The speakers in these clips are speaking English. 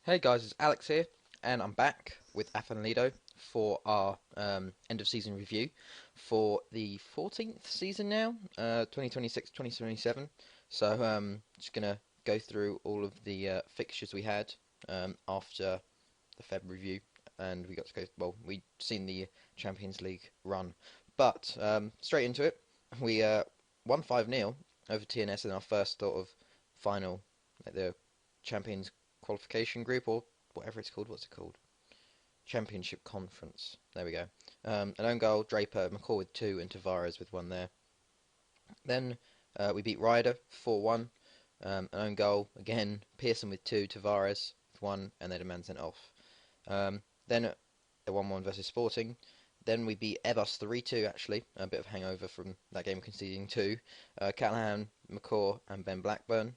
Hey guys, it's Alex here, and I'm back with Afan Lido for our end of season review for the 14th season now, 2026-2027. So just gonna go through all of the fixtures we had after the Feb review, and we got to go. Well, we'd seen the Champions League run, but straight into it, we won 5-0 over TNS in our first sort of final, like the Champions qualification group or whatever it's called. What's it called? Championship conference. There we go. An own goal, Draper, McCall with two, and Tavares with one there. Then we beat Ryder 4-1. An own goal again, Pearson with two, Tavares with one, and then a man sent off. Then a 1-1 versus Sporting. Then we beat Ebus 3-2 actually, a bit of hangover from that game conceding two. Callahan, McCaw, and Ben Blackburn.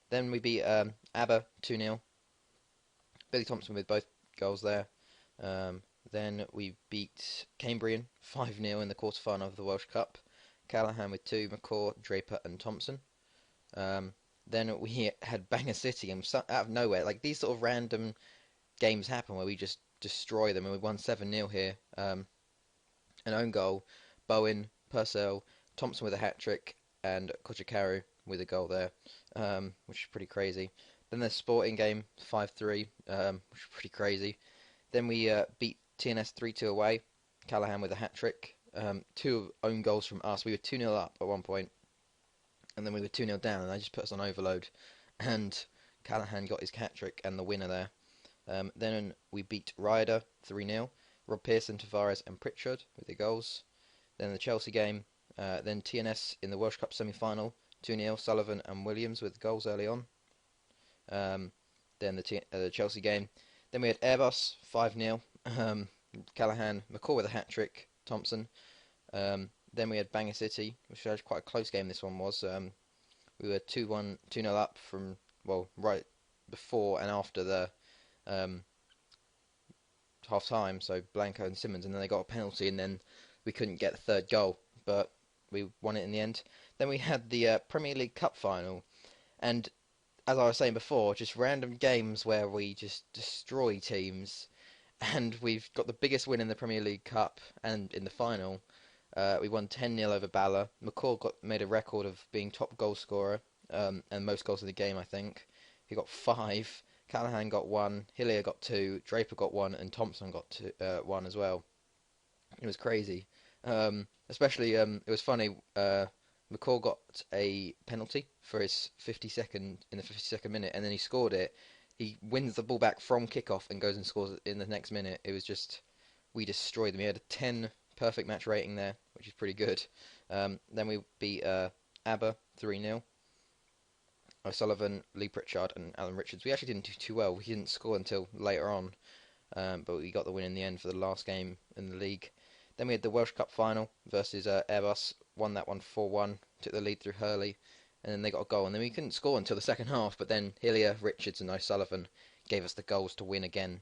Then we beat ABBA 2-0. Billy Thompson with both goals there. Then we beat Cambrian 5-0 in the quarter-final of the Welsh Cup. Callahan with two, McCaw, Draper and Thompson. Then we had Bangor City, and out of nowhere, like these sort of random games happen where we just destroy them, and we won 7-0 here. An own goal, Bowen, Purcell, Thompson with a hat-trick, and Kochikaru with a goal there, which is pretty crazy. Then the Sporting game, 5-3, which is pretty crazy. Then we beat TNS 3-2 away, Callahan with a hat-trick. Two own goals from us. We were 2-0 up at one point, and then we were 2-0 down, and they just put us on overload. And Callahan got his hat-trick and the winner there. Then we beat Ryder 3-0, Rob Pearson, Tavares and Pritchard with the goals. Then the Chelsea game, then TNS in the Welsh Cup semi-final, 2-0, Sullivan and Williams with goals early on. Then the Chelsea game. Then we had Airbus 5-0. Callahan, McCall with a hat-trick, Thompson. Then we had Bangor City, which was quite a close game this one was. We were 2-1, 2-0 up from, well, right before and after the half-time, so Blanco and Simmons, and then they got a penalty, and then we couldn't get the third goal, but we won it in the end. Then we had the Premier League Cup final, and as I was saying before, just random games where we just destroy teams, and we've got the biggest win in the Premier League Cup and in the final. We won 10-0 over Bala. McCall made a record of being top goal scorer and most goals in the game, I think. He got 5. Callahan got 1. Hillier got 2. Draper got 1, and Thompson got 1 as well. It was crazy. Especially, it was funny. McCall got a penalty for his 52nd in the 52nd minute, and then he scored it. He wins the ball back from kickoff and goes and scores it in the next minute. It was just, we destroyed them. He had a 10 perfect match rating there, which is pretty good. Then we beat ABBA 3-0. O'Sullivan, Lee Pritchard, and Alan Richards. We actually didn't do too well. We didn't score until later on, but we got the win in the end for the last game in the league. Then we had the Welsh Cup final versus Airbus. Won that one 4-1. Took the lead through Hurley, and then they got a goal. And then we couldn't score until the second half. But then Hillier, Richards, and O'Sullivan gave us the goals to win again.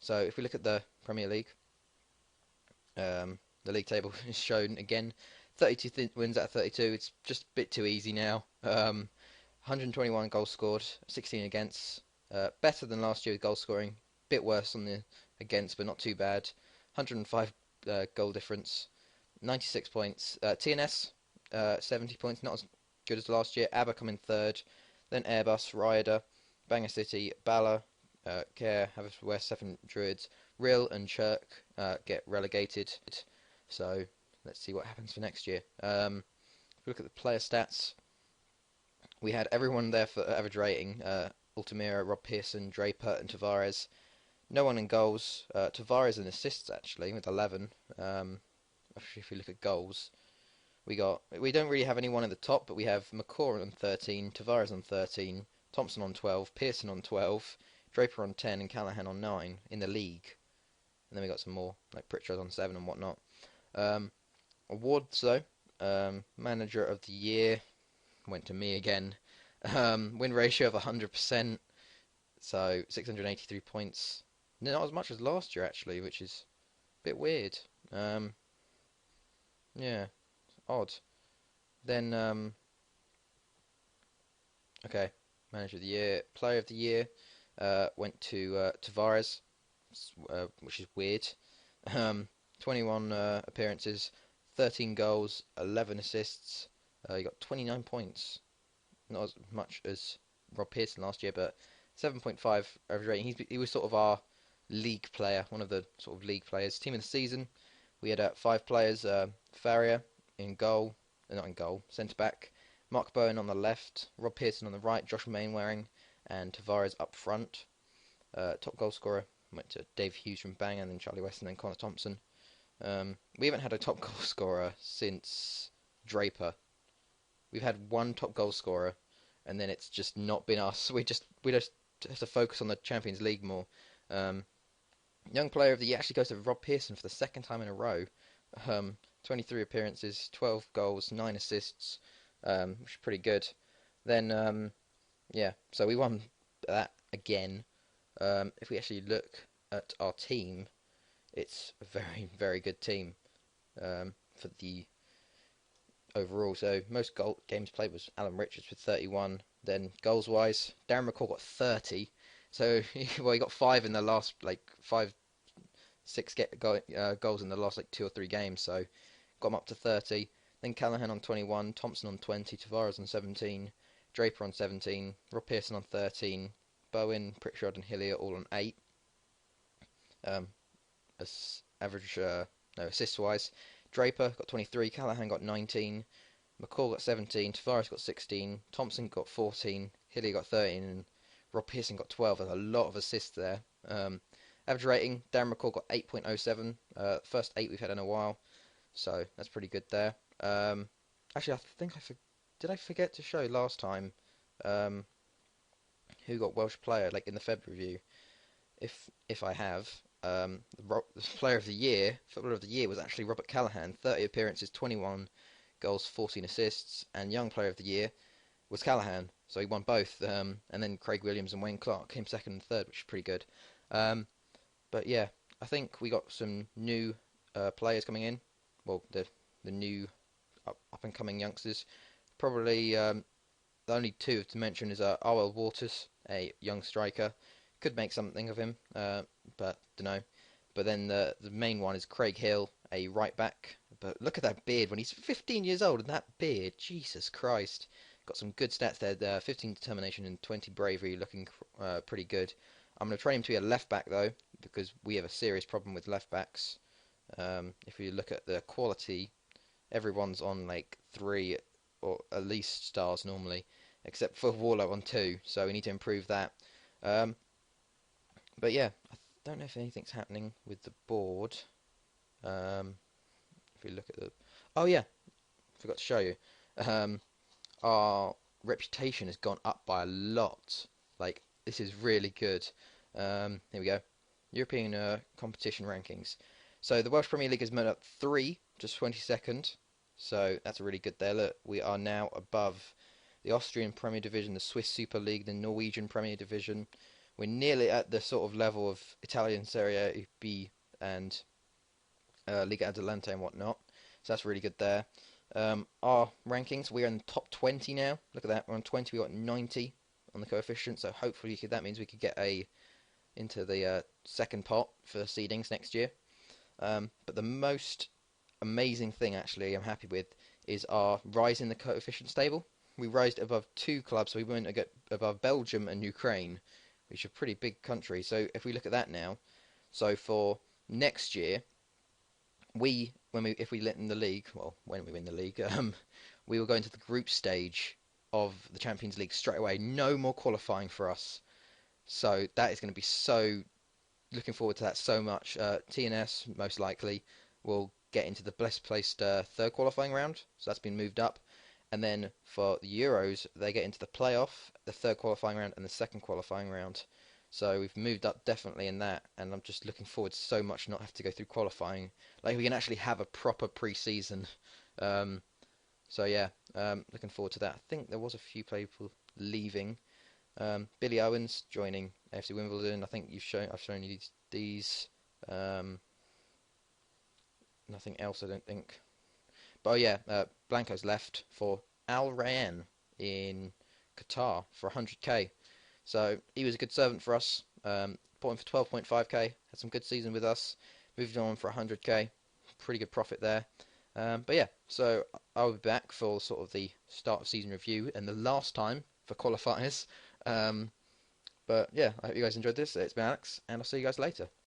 So if we look at the Premier League, the league table is shown again. 32 wins out of 32. It's just a bit too easy now. 121 goals scored, 16 against. Better than last year with goal scoring. Bit worse on the against, but not too bad. 105 goal difference. 96 points. TNS, 70 points. Not as good as last year. ABBA come in third. Then Airbus, Ryder, Bangor City, Bala, Care, Haverfordwest, Seven Druids, Rill and Chirk get relegated. So let's see what happens for next year. If we look at the player stats, we had everyone there for average rating. Altamira, Rob Pearson, Draper and Tavares. No one in goals. Tavares in assists actually with 11. Actually, if we look at goals, we don't really have anyone at the top, but we have McCaw on 13, Tavares on 13, Thompson on 12, Pearson on 12, Draper on 10, and Callahan on 9 in the league. And then we got some more like Pritchard on 7 and whatnot. Awards though, Manager of the Year went to me again. Win ratio of 100%, so 683 points. Not as much as last year actually, which is a bit weird. Yeah, odd. Then okay, Manager of the Year, Player of the Year. went to Tavares, which is weird. Um, 21 appearances, 13 goals, 11 assists. He got 29 points. Not as much as Rob Pearson last year, but 7.5 average rating. He was sort of our league player, one of the sort of league players. Team of the season, we had 5 players. Faria in goal, not in goal, centre back. Mark Bowen on the left, Rob Pearson on the right, Josh Mainwaring, and Tavares up front. Top goal scorer went to Dave Hughes from Bang, and then Charlie West, and then Connor Thompson. We haven't had a top goal scorer since Draper. We've had one top goal scorer, and then it's just not been us. We just have to focus on the Champions League more. Um, Young Player of the Year actually goes to Rob Pearson for the second time in a row. 23 appearances, 12 goals, 9 assists, which is pretty good. Then, yeah, so we won that again. If we actually look at our team, it's a very, very good team for the overall. So most games played was Alan Richards with 31. Then goals wise, Darren McCall got 30. So well, he got 5 in the last like 5, 6 goals in the last like 2 or 3 games. So got him up to 30. Then Callahan on 21, Thompson on 20, Tavares on 17, Draper on 17, Rob Pearson on 13, Bowen, Pritchard, and Hillier all on 8. Average, no, assists wise, Draper got 23, Callahan got 19, McCall got 17, Tavares got 16, Thompson got 14, Hillier got 13, and Rob Pearson got 12. There's a lot of assists there. Average rating, Darren McCall got 8.07, first 8 we've had in a while, so that's pretty good there. Actually, I think did I forget to show last time who got Welsh Player, like in the Feb review? If I have, the Player of the Year, Footballer of the Year was actually Robert Callahan. 30 appearances, 21 goals, 14 assists, and Young Player of the Year was Callahan, so he won both. And then Craig Williams and Wayne Clark came second and third, which is pretty good. But yeah, I think we got some new players coming in. Well, the new up and coming youngsters. Probably the only two to mention is Arwell Waters, a young striker. Could make something of him, but don't know. But then the main one is Craig Hill, a right back. But look at that beard when he's 15 years old, and that beard, Jesus Christ. Got some good stats there. 15 determination and 20 bravery, looking pretty good. I'm going to train him to be a left back though, because we have a serious problem with left backs. If you look at the quality, everyone's on like 3 or at least stars normally, except for Warlow on 2. So we need to improve that. But yeah, I don't know if anything's happening with the board. If we look at the... Oh yeah, forgot to show you. Our reputation has gone up by a lot. Like, this is really good. Here we go. European competition rankings. So the Welsh Premier League has moved up 3, just 22nd. So that's really good there. Look, we are now above the Austrian Premier Division, the Swiss Super League, the Norwegian Premier Division. We're nearly at the sort of level of Italian Serie A B and Liga Adelante and whatnot. So that's really good there. Our rankings, we're in the top 20 now. Look at that, we're on 20, we got 90 on the coefficient. So hopefully that means we could get into the second pot for seedings next year. But the most amazing thing, actually, I'm happy with, is our rise in the coefficient table. We rose above 2 clubs, so we went above Belgium and Ukraine, which are pretty big countries. So if we look at that now, so for next year, if we let in the league, well, when we win the league, we will go into the group stage of the Champions League straight away. No more qualifying for us. So that is going to be so... Looking forward to that so much. TNS, most likely, will get into the best placed third qualifying round. So that's been moved up. And then for the Euros, they get into the playoff, the third qualifying round, and the second qualifying round. So we've moved up definitely in that, and I'm just looking forward so much not have to go through qualifying. Like, we can actually have a proper pre-season. So yeah, looking forward to that. I think there was a few people leaving. Billy Owens joining AFC Wimbledon. I think I've shown you these. Nothing else, I don't think. But oh yeah, Blanco's left for Al Rayyan in Qatar for 100k. So he was a good servant for us. Bought him for 12.5k. Had some good season with us. Moved on for 100k. Pretty good profit there. But yeah, so I'll be back for sort of the start of season review and the last time for qualifiers. But yeah, I hope you guys enjoyed this. It's been Alex, and I'll see you guys later.